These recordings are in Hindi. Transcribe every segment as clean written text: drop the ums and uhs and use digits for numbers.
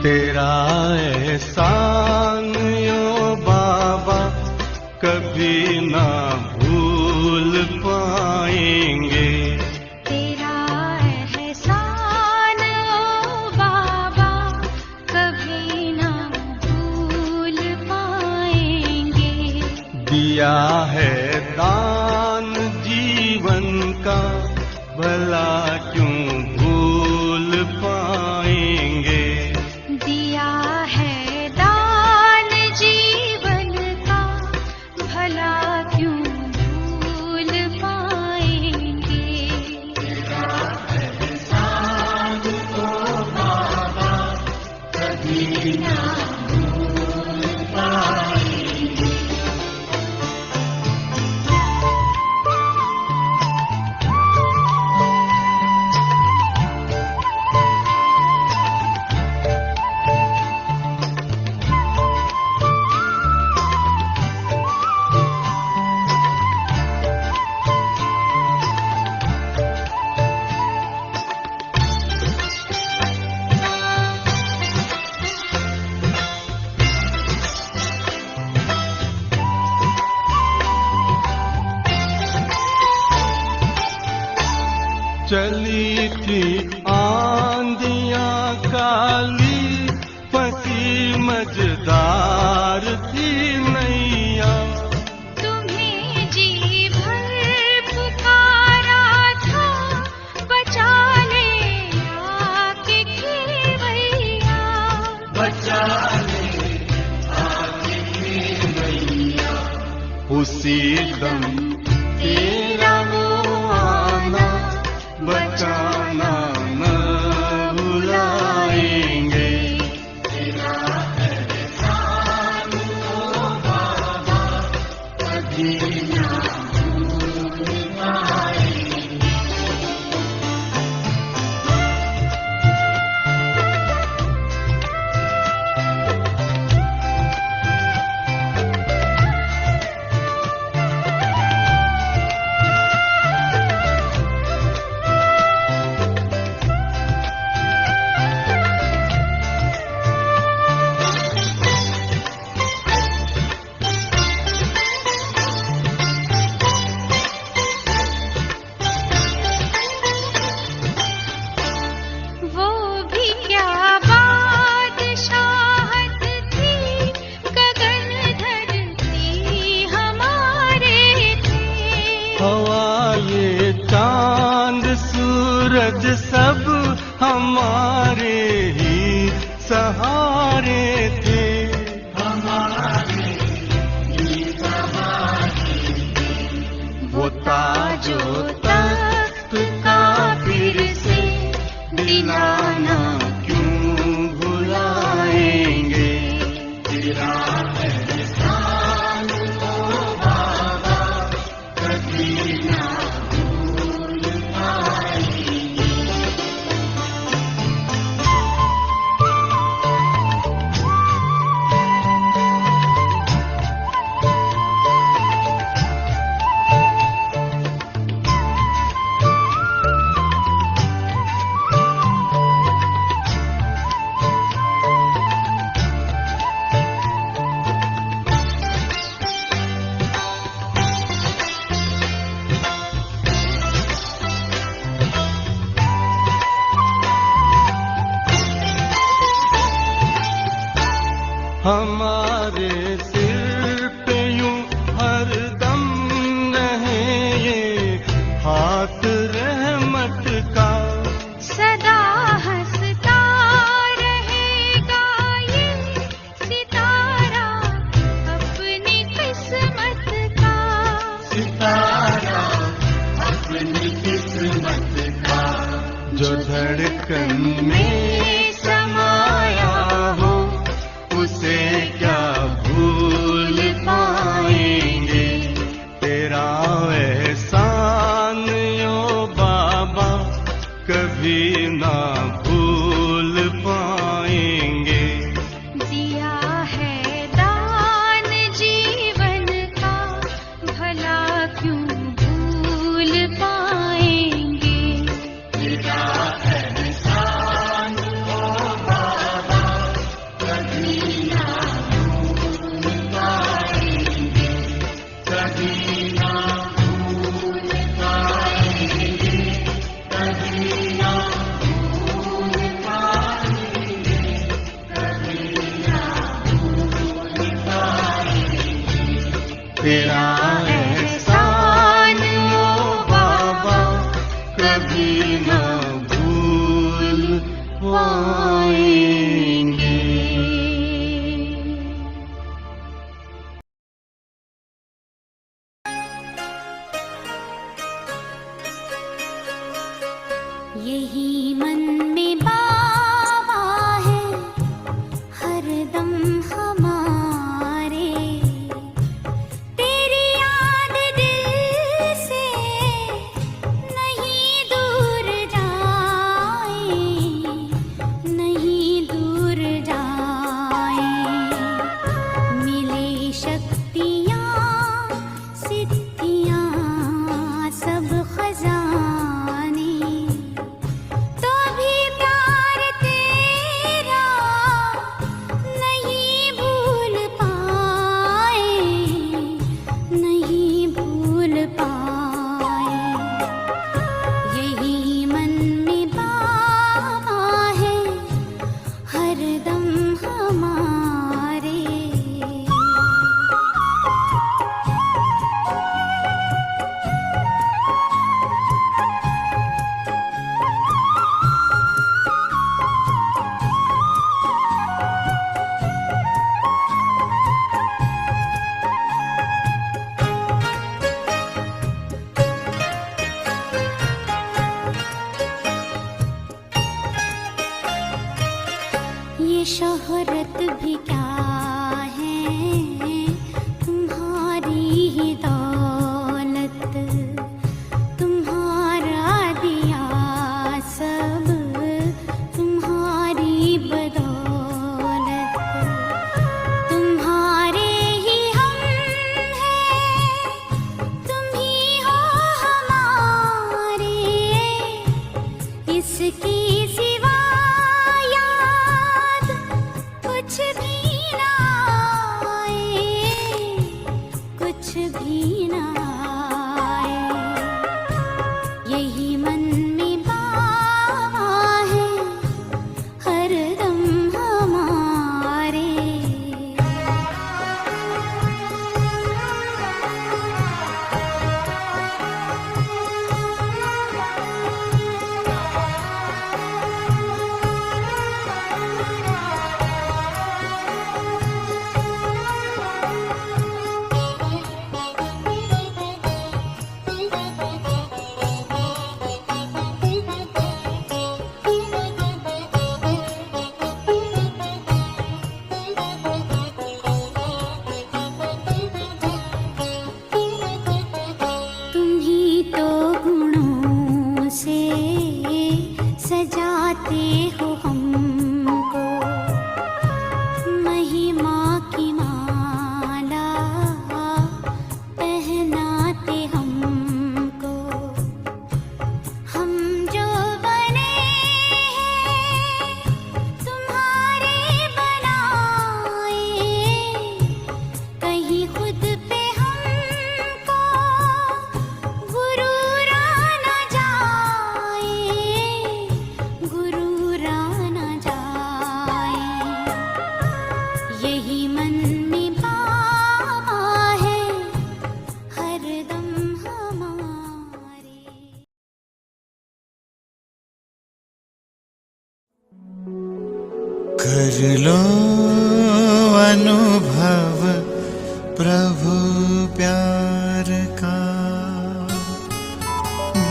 तेरा एहसान यो बाबा कभी ना भूल पाएंगे। तेरा एहसान ओ बाबा कभी ना भूल पाएंगे। दिया है दान जीवन का भला क्यों भूल पाएंगे। दिया है दान जीवन का भला क्यों भूल पाएंगे। तेरा एहसान ओ बाबा कभी ना भूल पाएंगे। चली थी आंधियां काली फंसी मझधार थी नैया। तुम्हें जी भर पुकारा था बचा ले आके खेवैया। बचा ले आके खेवैया। उसी दम तेरा वो आना बचाना न भुलाएंगे। तेरा एहसान ओ बाबा कभी ना भूल पाएंगे। वो भी क्या बादशाहत थी गगन धरती हमारे थे। हवा ये चांद सूरज सब हमारे ही सहारे थे। हमारे ही सहारे थे। वो ताजो तख्त का फिर से दिलाना क्यों भुलाएंगे। तेरा एहसान ओ बाबा कभी ना भूल पाएंगे। हमारे सिर पे यूं हरदम रहे ये हाथ रहमत का। सदा हंसता रहेगा ये सितारा अपनी किस्मत का। सितारा अपनी किस्मत का। जो धड़कन में समाया हो उसे क्या तेरा एहसान ओ बाबा कभी न भूल पाएंगे। यही मन में बाबा है हरदम हमारे, तेरी याद दिल से नहीं दूर जाए, नहीं दूर जाए। मिले शक्तियाँ सिद्धियाँ सब खजाने, तो भी प्यार तेरा नहीं भूल पाए, नहीं भूल पाए। यही मन में बाबा है हरदम हमारे। ये शोहरत भी क्या है, तुम्हारी ही दौलत, तुम्हारा दिया सब तुम्हारी बदौलत। तुम्हारे ही हम हैं, तुम ही हो हमारे, इसकी सिवा याद कुछ भी ना आए, कुछ भी ना आए। यही मन में बाबा है हरदम हमारे। तुम ही तो गुणों से सजाते हो हमको, महिमा की माला पहनाते हमको। हम जो बने हैं तुम्हारे बनाए, कहीं खुद पे हमको गुरूर ना जाए, गुरूर ना जाए। यही मन में बाबा है हरदम हमारे। कर लो अनुभव प्रभु प्यार का,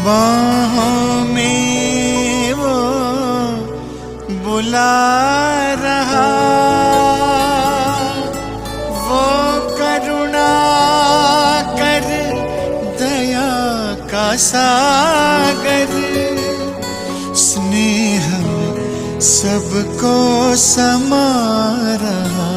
बाहों में वो बुला रहा, वो करुणा कर दया का सागर, स्नेह में सबको समा रहा।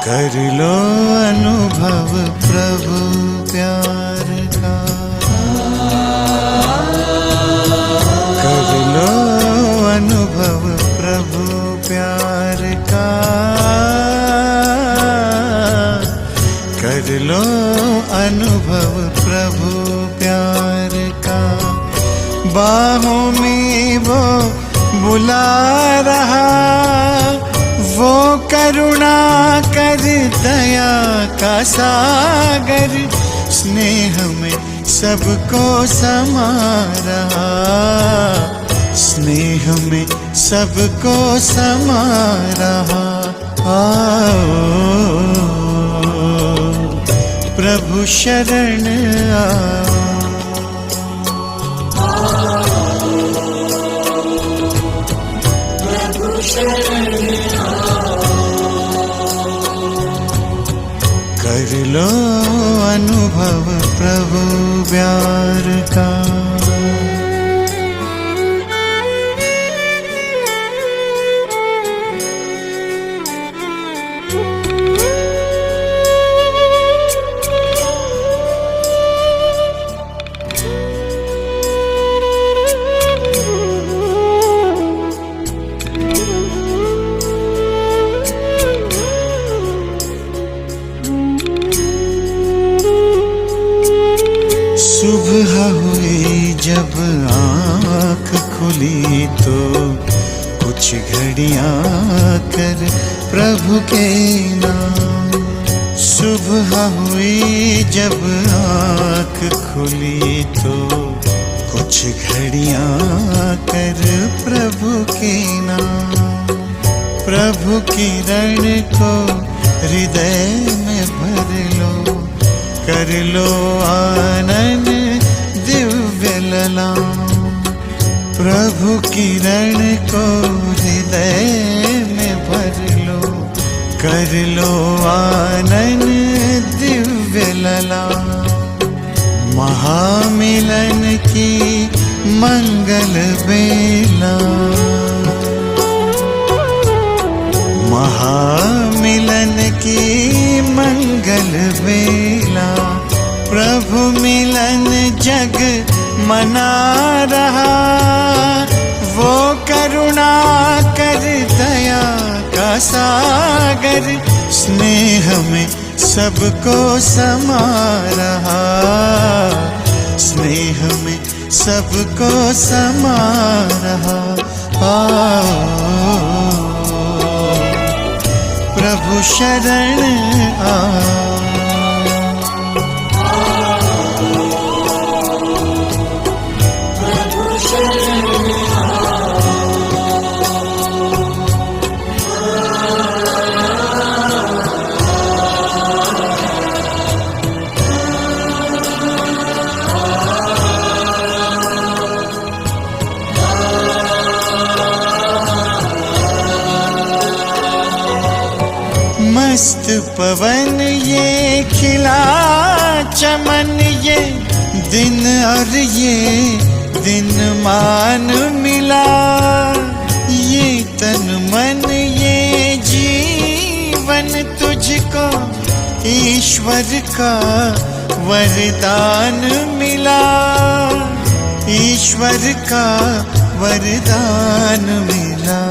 कर लो अनुभव प्रभु प्यार का, कर लो अनुभव प्रभु प्यार का। बाहों में वो बुला रहा, वो करुणा कर दया का सागर, स्नेह में सबको समा रहा, स्नेह में सबको समा रहा। आओ प्रभु शरण आओ। कर लो अनुभव प्रभु प्यार का। सुबह हुई जब आँख खुली तो कुछ घड़ियाँ कर प्रभु के नाम। सुबह हुई जब आँख खुली तो कुछ घड़ियाँ कर प्रभु के नाम। प्रभु किरण को हृदय में भर लो, कर लो आनंद दिव्य ललाम। प्रभु किरण को हृदय में भर लो, कर लो आनंद दिव्य ललाम। महामिलन की मंगल बेला, महामिलन की मंगल बेला, प्रभु मिलन जग मना रहा। वो करुणा कर दया का सागर, स्नेह में सबको समा रहा, स्नेह में सबको समा रहा। आओ प्रभु शरण आओ। मस्त पवन ये खिला चमन, ये दिन और ये दिन मान मिला। ये तन मन ये जीवन तुझको ईश्वर का वरदान मिला, ईश्वर का वरदान मिला।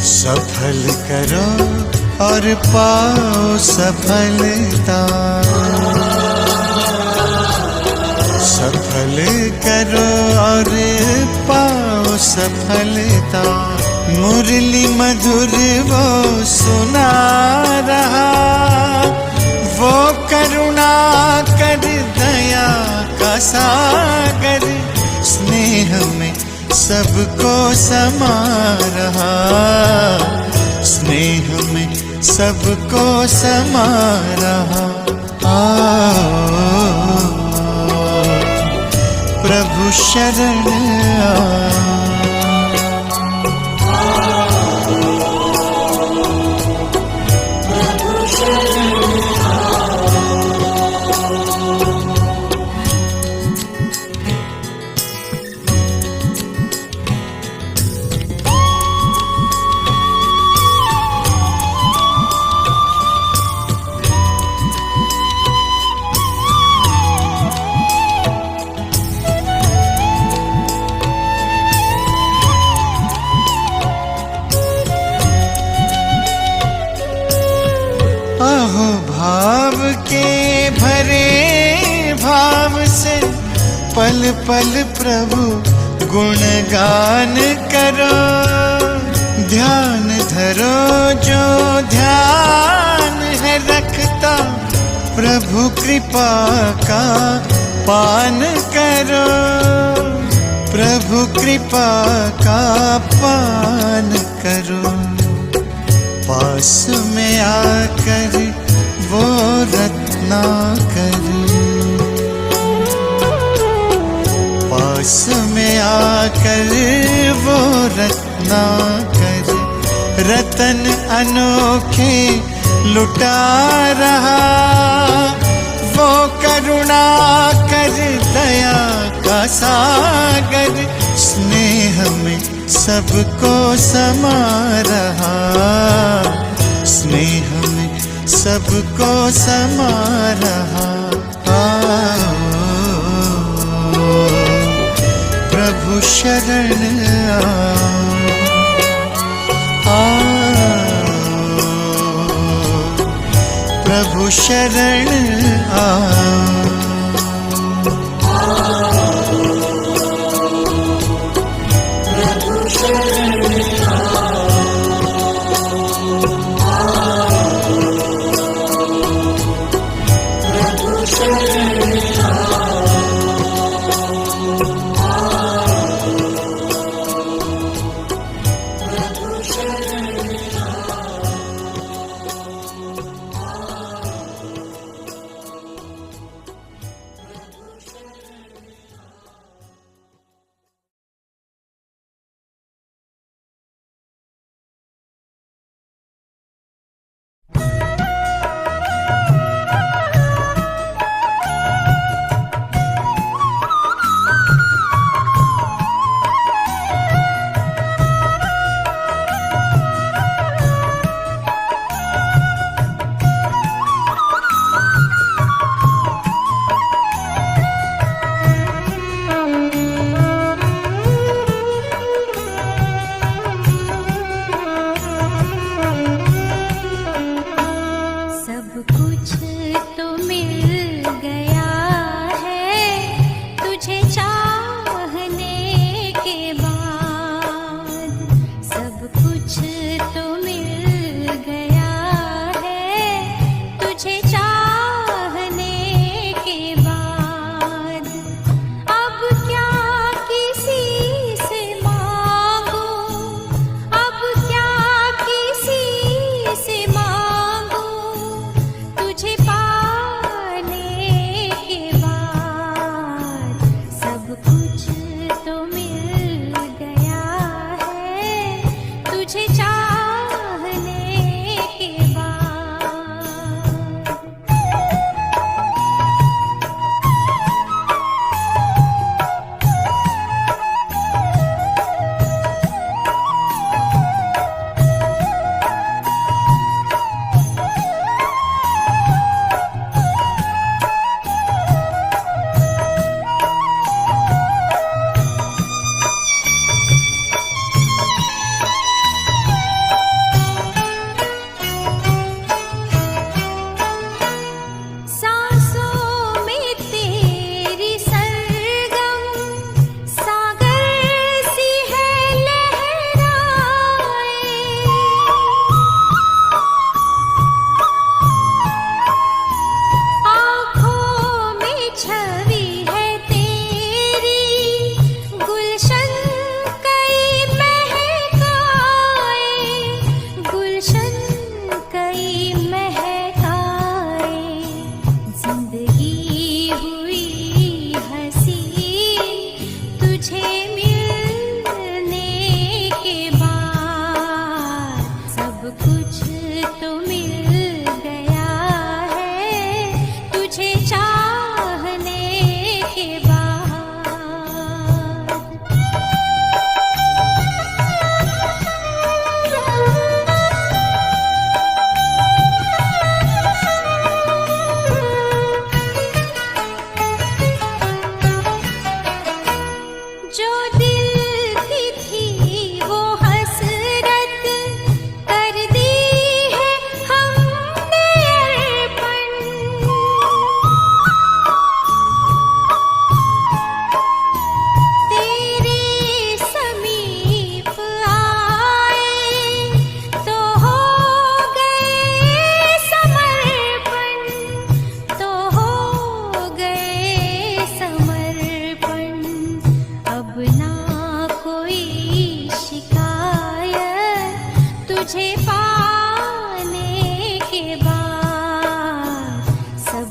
सफल करो और पाओ सफलता, सफल करो और पाओ सफलता। मुरली मधुर वो सुना रहा, वो करुणा कर दया का सागर, स्नेह में सबको समा रहा, स्नेह में सबको समा रहा। आओ प्रभु शरण आओ। भरे भाव से पल पल प्रभु गुणगान करो। ध्यान धरो जो ध्यान है रखता, प्रभु कृपा का पान करो। प्रभु कृपा का पान करो। पास में आकर वो रत्नाकर, पास में आकर वो रत्नाकर रतन अनोखे लुटा रहा। वो करुणा कर दया का सागर, स्नेह में सबको समा रहा। स्नेह में सबको समा रहा। प्रभु शरण प्रभु शरण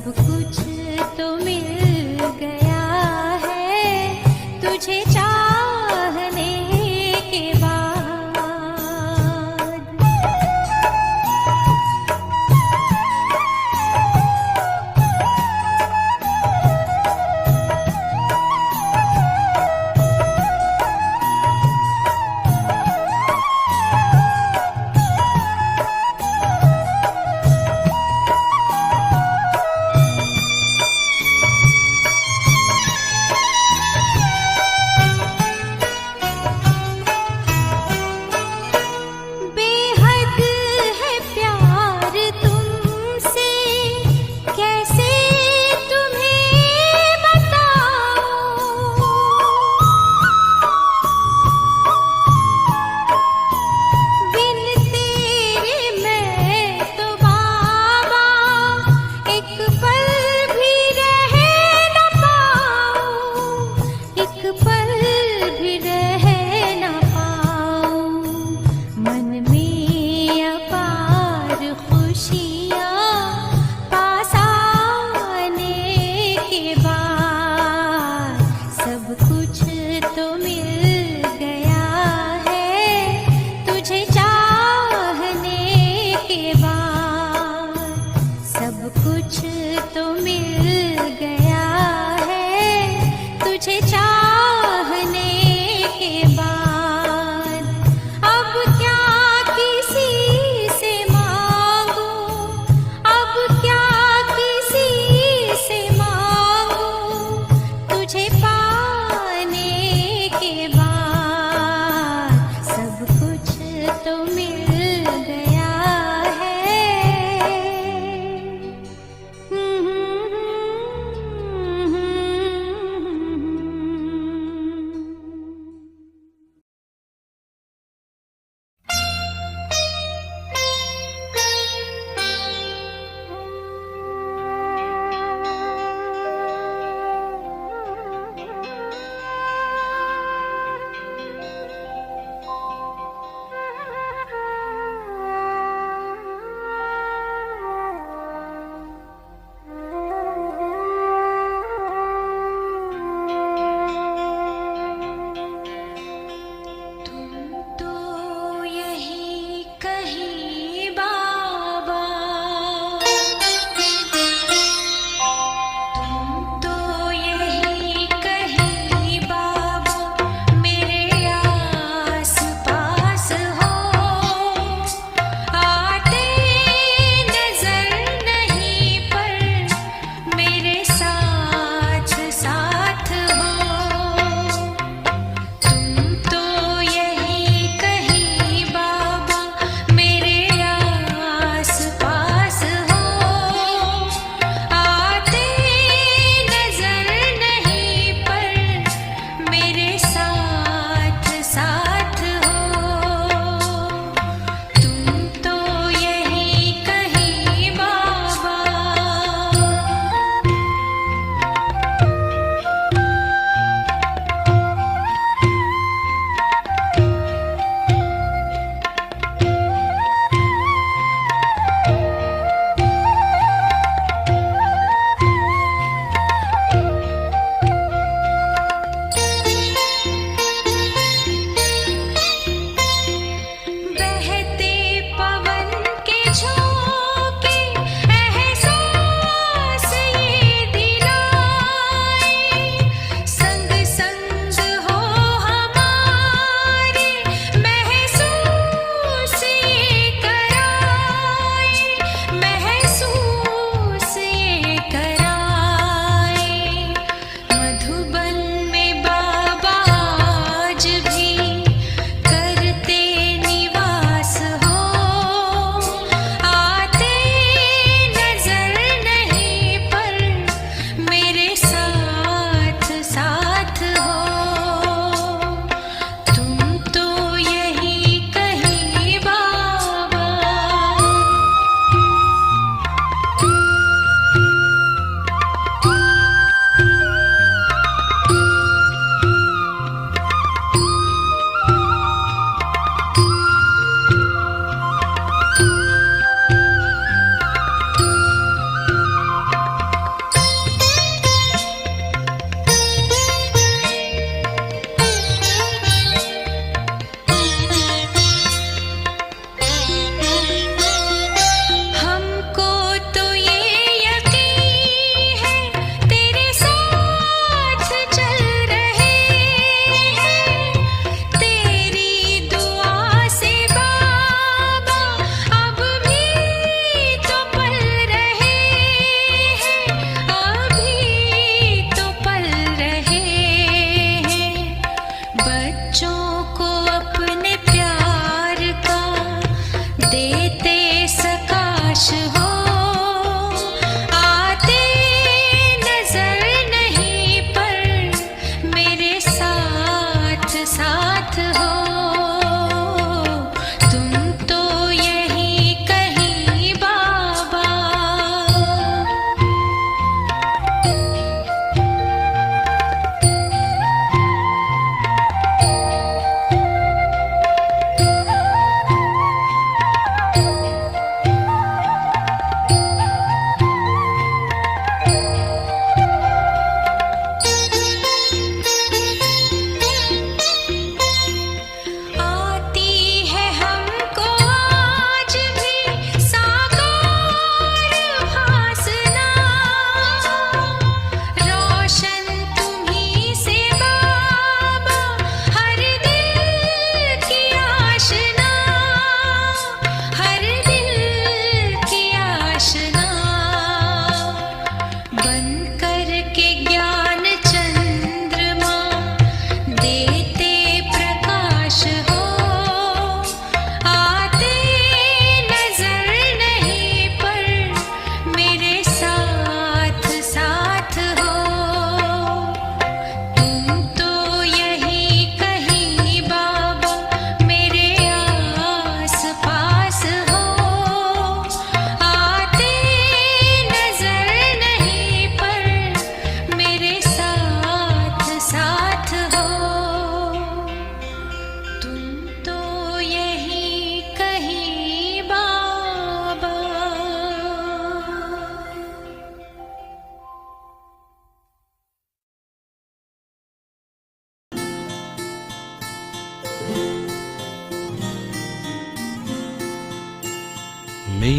कुछ तो मिल गया है तुझे चाहने के बाद।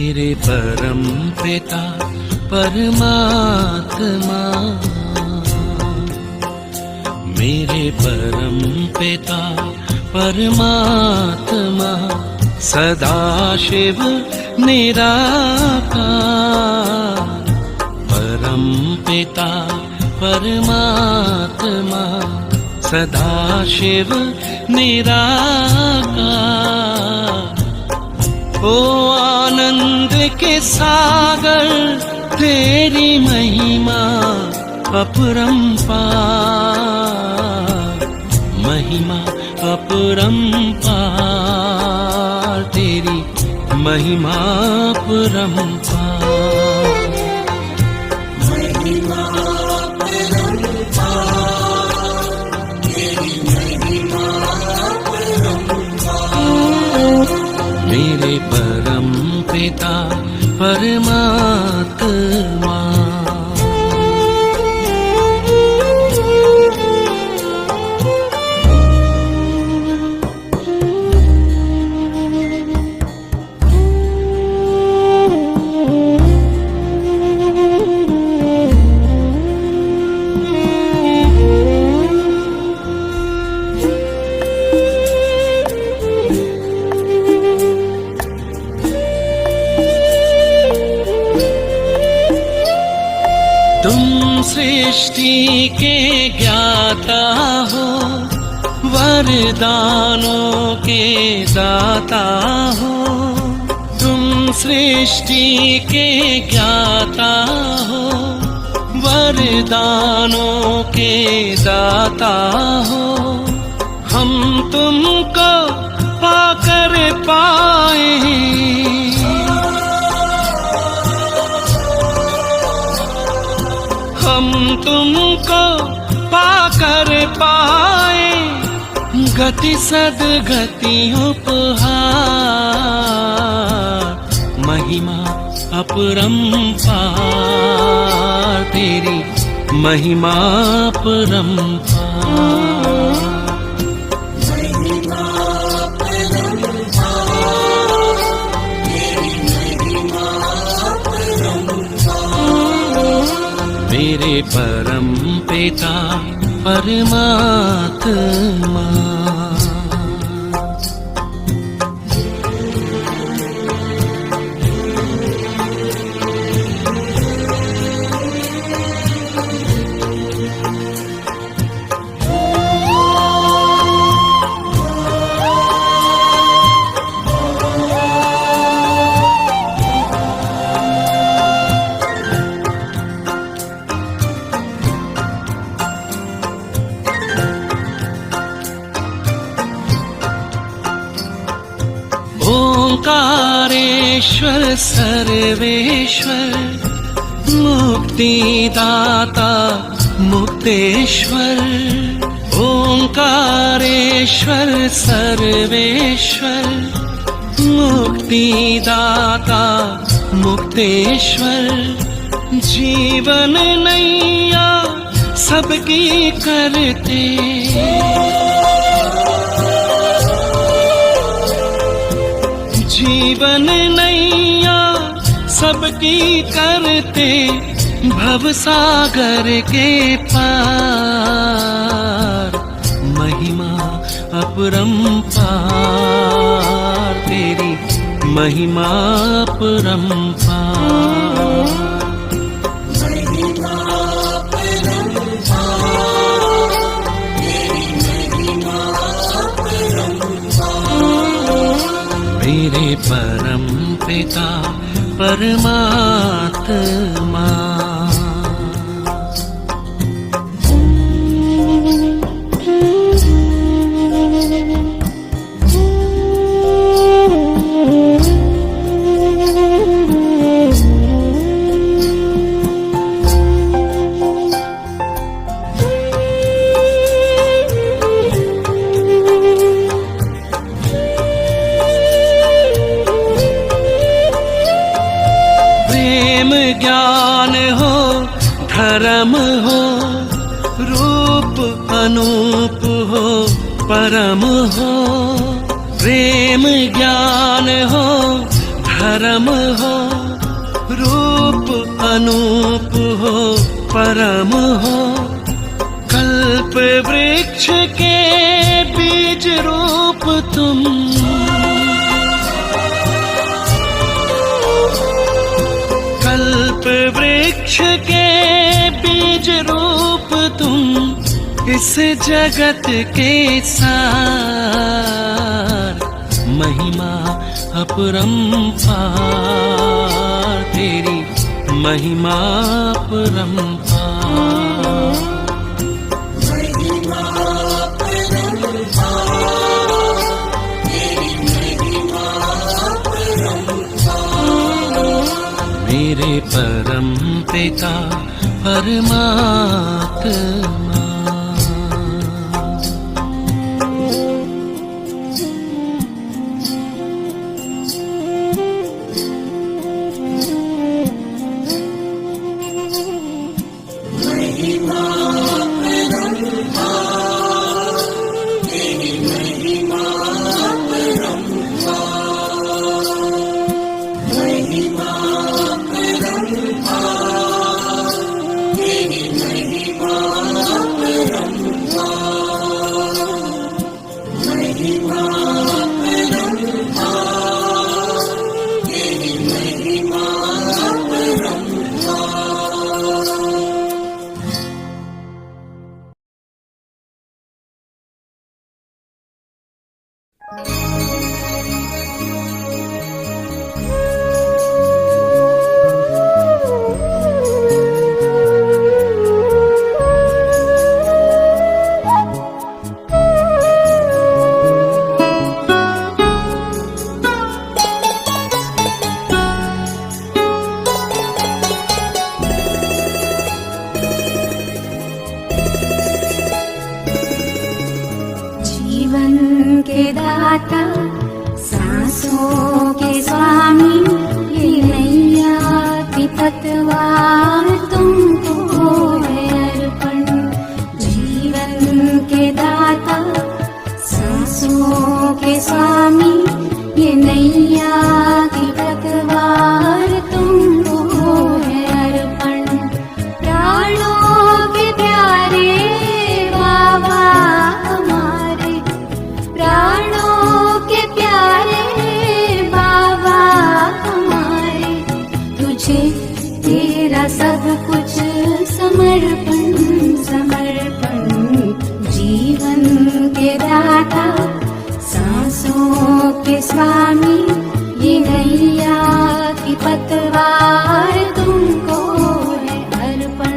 मेरे परम पिता परमात्मा, मेरे परम पिता परमात्मा, सदाशिव निराकार। परम पिता परमात्मा, सदाशिव निराकार। ओ आनंद के सागर तेरी महिमा अपरंपार, महिमा अपरंपार, तेरी महिमा अपरंपार। मेरे परम पिता परमात्मा। तुम सृष्टि के ज्ञाता हो, वरदानों के दाता हो। तुम सृष्टि के ज्ञाता हो, वरदानों के दाता हो। हम तुमको पाकर पाए, हम तुमको पाकर पाए, गति सदगति उपहार। महिमा अपरंपार, तेरी महिमा अपरंपार। मेरे परम पिता परमात्मा। ओंकारेश्वर सर्वेश्वर, मुक्तिदाता मुक्तेश्वर। ओंकारेश्वर सर्वेश्वर, मुक्तिदाता मुक्तेश्वर। जीवन नैया सबकी करते, जीवन नैया सबकी करते, भवसागर के पार। महिमा अपरंपार, तेरी महिमा अपरंपार। मेरे परम पिता परमात्मा। ज्ञान हो धर्म हो, रूप अनूप हो परम हो। प्रेम ज्ञान हो धर्म हो, रूप अनूप हो, परम हो। कल्प वृक्ष के बीज रूप तुम, कल्प वृक्ष के बीज रूप तुम। इस जगत के सार, महिमा अपरंपार, तेरी महिमा अपरंपार। मेरे परम पिता परमात्मा। सांसों के स्वामी, ये नैया की पतवार तुमको है अर्पण। जीवन के दाता, सांसों के स्वामी, ये नैया की पतवार तुमको है अर्पण। प्राणों के प्यारे बाबा हमारे, प्राणों के प्यारे बाबा हमारे, तुझे तेरा सब कुछ समर्पण समर्पण। जीवन के दाता, सांसों के स्वामी, ये नैया की पतवार तुमको है अर्पण।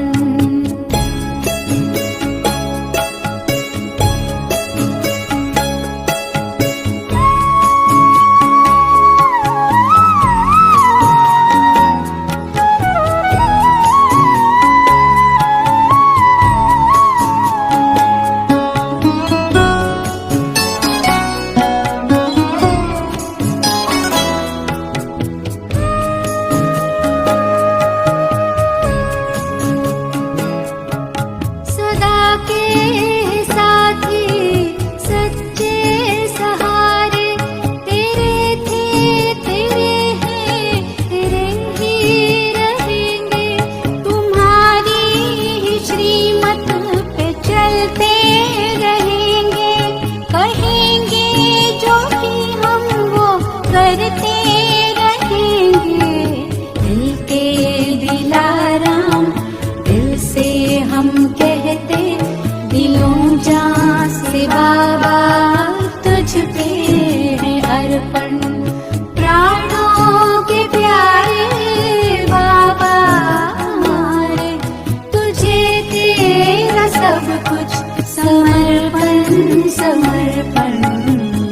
समर्पण।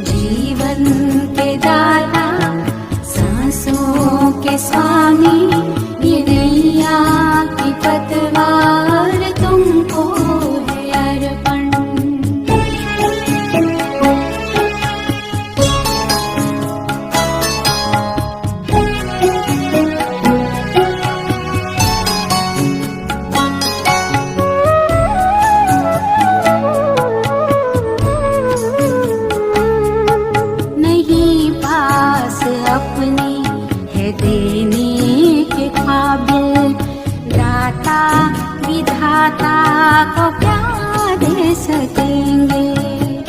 जीवन के दाता, सांसों के स्वामी, ये नैया की पतवार तुमको है अर्पण। अपने है विधाता को क्या दे सकेंगे।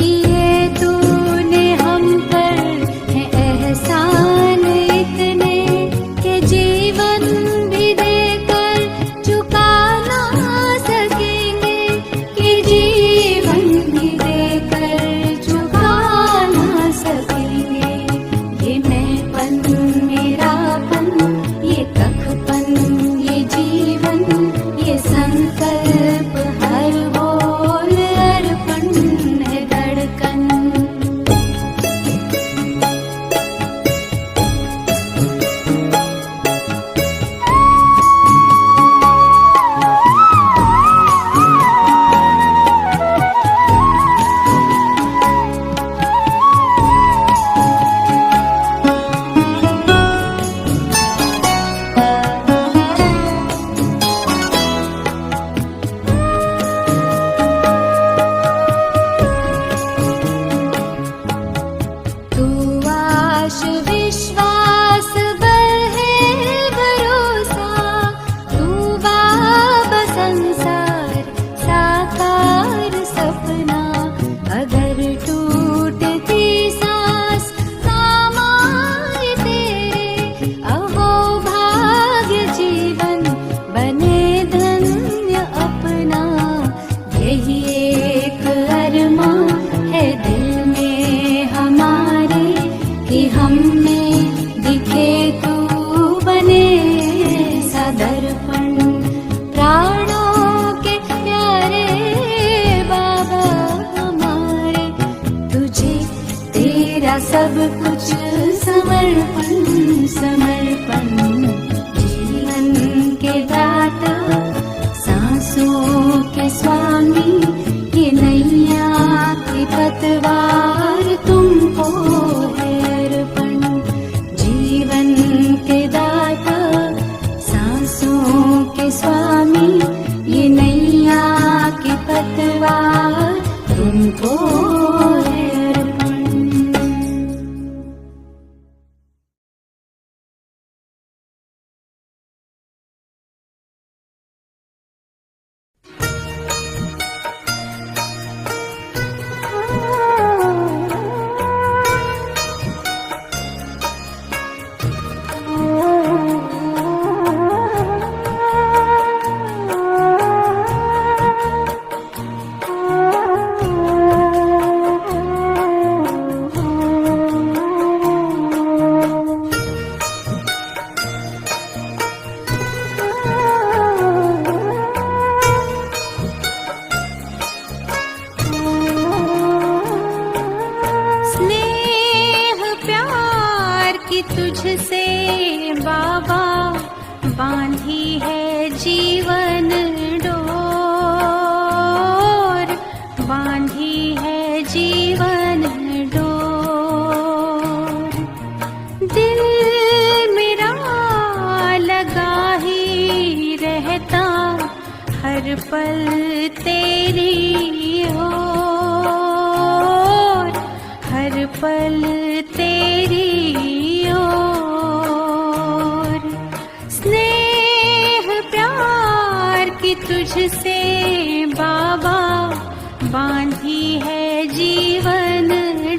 किए तूने हम पर है एहसान इतने कि जीवन भी देकर चुका ना सकेंगे, कि जीवन भी देकर चुका ना सकेंगे। ये मैंपन मेरापन, ये कखपन, ये जीवन, ये संकल्प हर बोल अर्पण है धड़कन। तू आश विश्वास बल है भरोसा, तू बाबा संसार साकार सपना। अगर टूटती सांस काम आए तेरे, अहो भाग्य जीवन बने धन्य अपना। यही एक अरमां है दिल में हमारे, कि हम में दिखे तू बने सदर्पण। प्राणों के प्यारे बाबा हमारे, तुझे तेरा सब कुछ समर्पण समर्पण। जीवन के दाता, सांसों के स्वामी, ये नैया की पतवार तुमको है अर्पण। जीवन के दाता, सांसों के स्वामी, ये नैया की पतवार तुमको है अर्पण। स्नेह प्यार की तुझसे बाबा बांधी है जीवन डोर, बांधी है जीवन डोर। दिल मेरा लगा ही रहता हर पल तेरी ओर, हर पल तेरी ओर। स्नेह प्यार की तुझसे बाबा बांधी है जीवन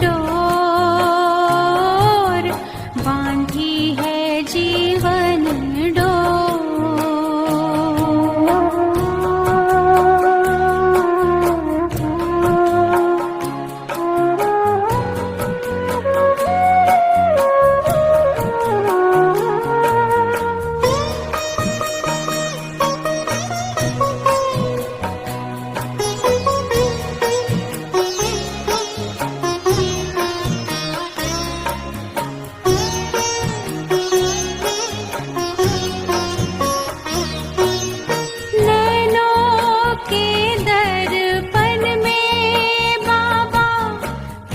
डोर, बांधी है जीवन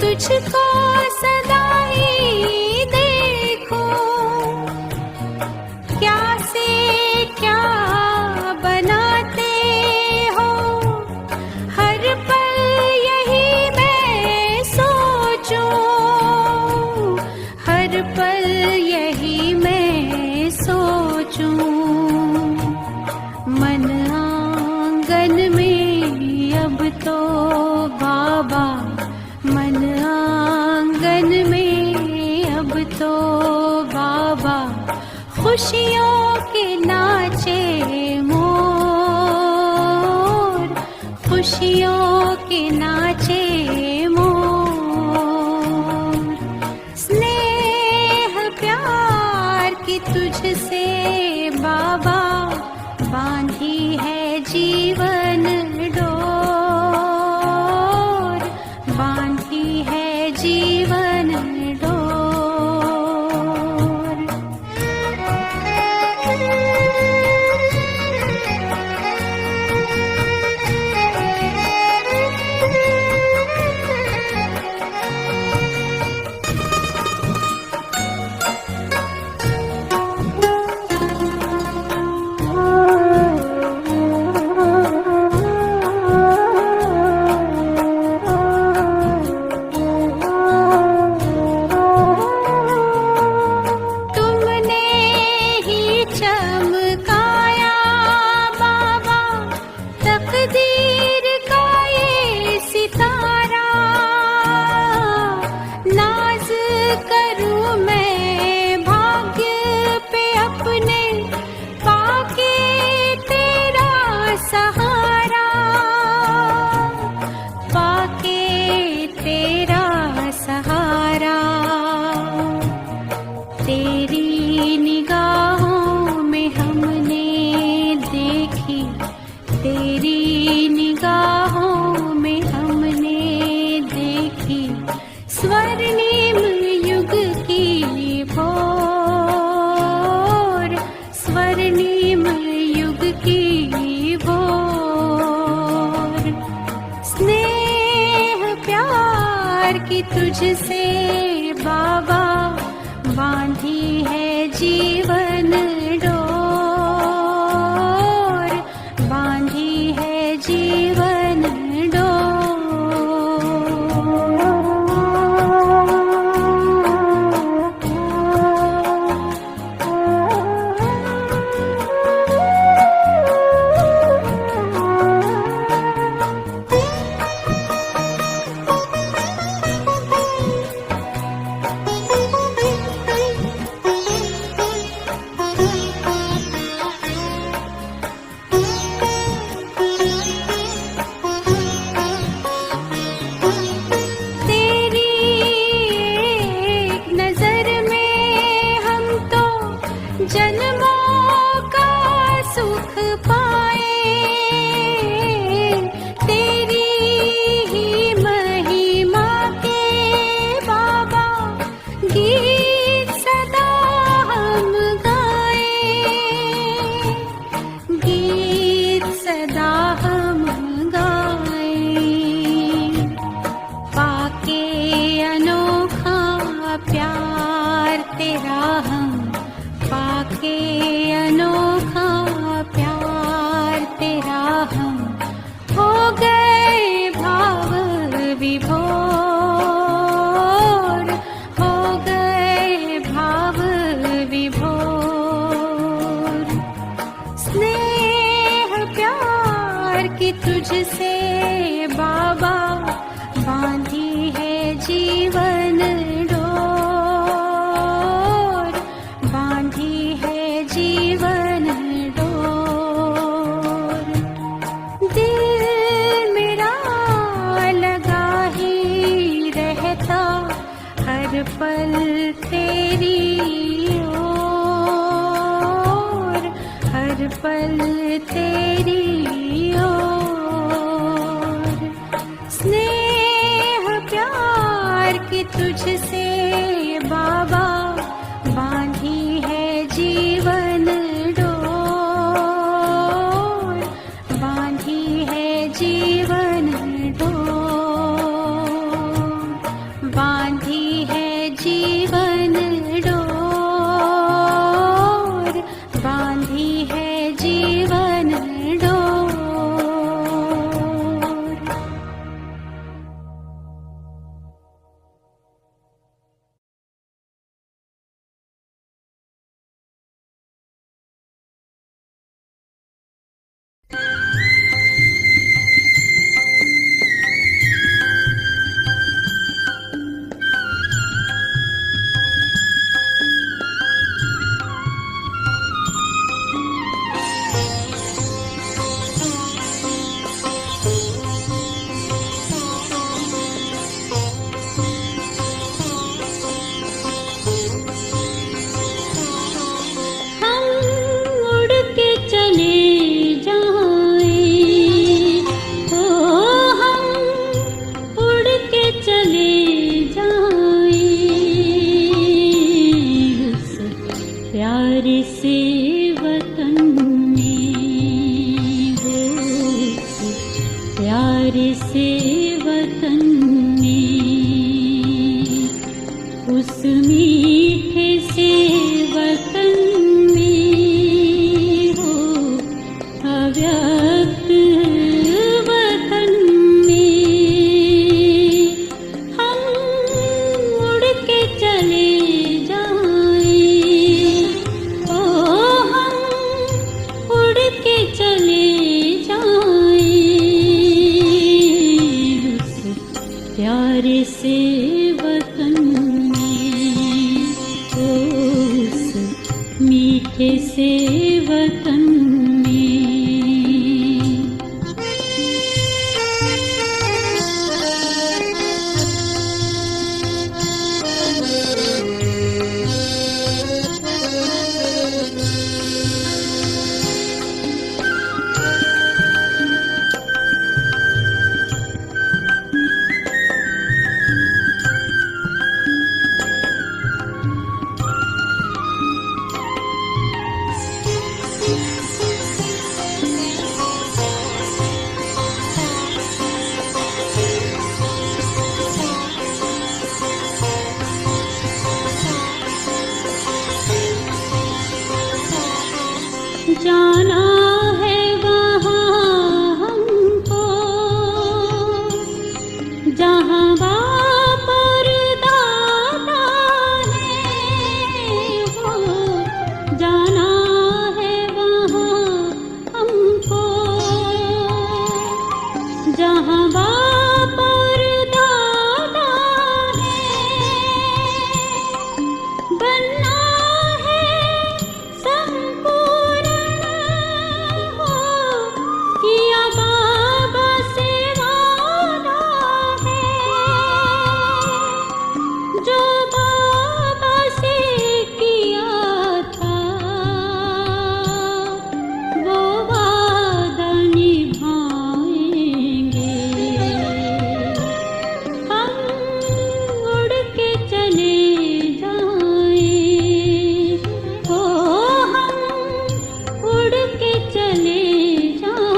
तुझको सदा ही देखो, क्या से क्या बनाते हो। हर पल यही मैं सोचूं, हर पल यही मैं सोचूं। मन आंगन में अब तो बाबा, मन आंगन में अब तो बाबा, खुशियों के नाचे मोर, खुशियों के नाचे मोर। स्नेह प्यार की तुझसे बाबा, बांधी है जीवन डोर, बांधी है जीवन डोर। स्वर्णिम युग की भोर, स्वर्णिम युग की भोर। स्नेह प्यार की तुझसे बाबा, बांधी है जीवन डोर, बांधी है जीवन डोर। जन्मों का सुख पाए, तेरी ही महिमा के बाबा, गीत सदा हम गाए, गीत सदा हम गाए। पाके अनोखा प्यार तेरा हम, पाके अनोखा प्यार तेरा हम, हो गए भाव विभोर, हो गए भाव विभोर। स्नेह प्यार की तुझसे बाबा, बांधी है जीवन डोर, बांधी है जीवन डोर। दिल मेरा लगा ही रहता हर पल तेरी ओर, हर पल तेरी ओर। स्नेह प्यार की तुझसे बाबा, बांधी है जीवन डोर, बांधी है जीवन डोर, बांधी है जीवन डोर, बांधी है जीवन डोर। प्यारे से वतन में, उस मीठे से वतन में हो अव्यक्त वतन में हम उड़ के चले जाएं, ओ हम उड़ के चले जाएं उस प्यारे से वतन में, उस मीठे से वतन में। जाना है वहाँ हमको जहाँ बाप और दादा है हो, जाना है वहाँ हमको जहाँ बाप और दादा है, बनना है संपूर्ण हो, किया बाबा से वादा है, जो बाबा से किया था वो वादा निभाएंगे। हम उड़ के चले जाएं, ओ हम उड़ के चले जाएं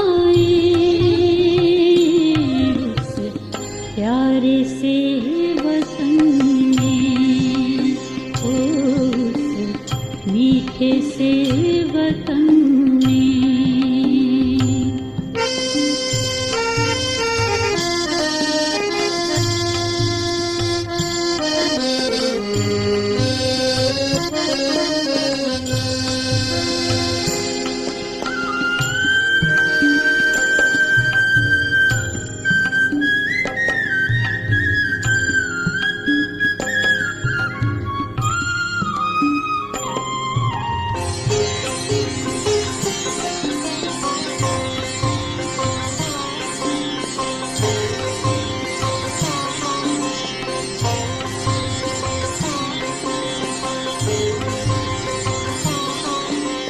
उस प्यारे से वतन में, उस मीठे से वतन में।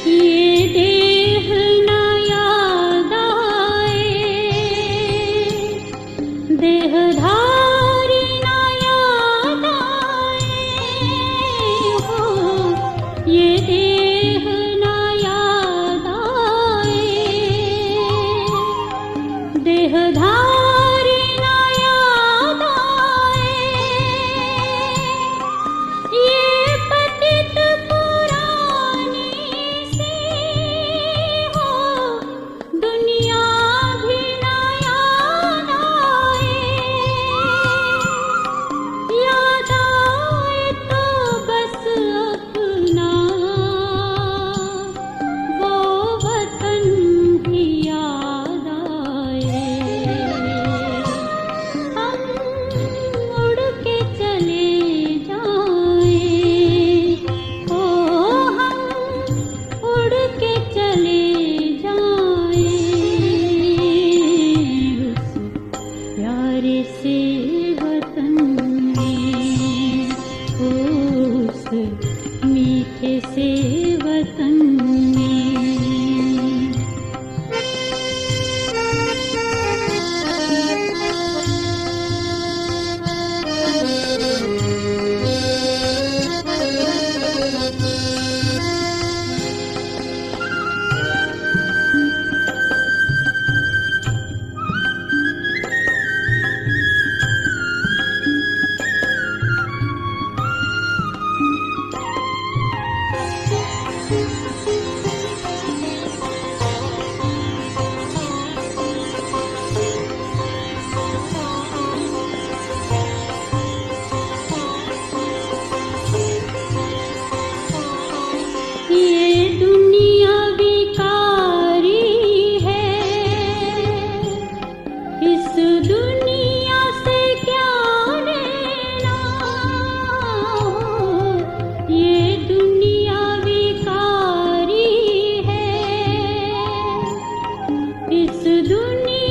ये देह न याद आए, देहधारी न याद आए हो, ये देह न याद आए, देहधारी न याद आए, ये पतित पुरानी सी हो दुनिया भी न याद आए, याद आए तो बस अपना वो वतन ही याद आए। दुनिया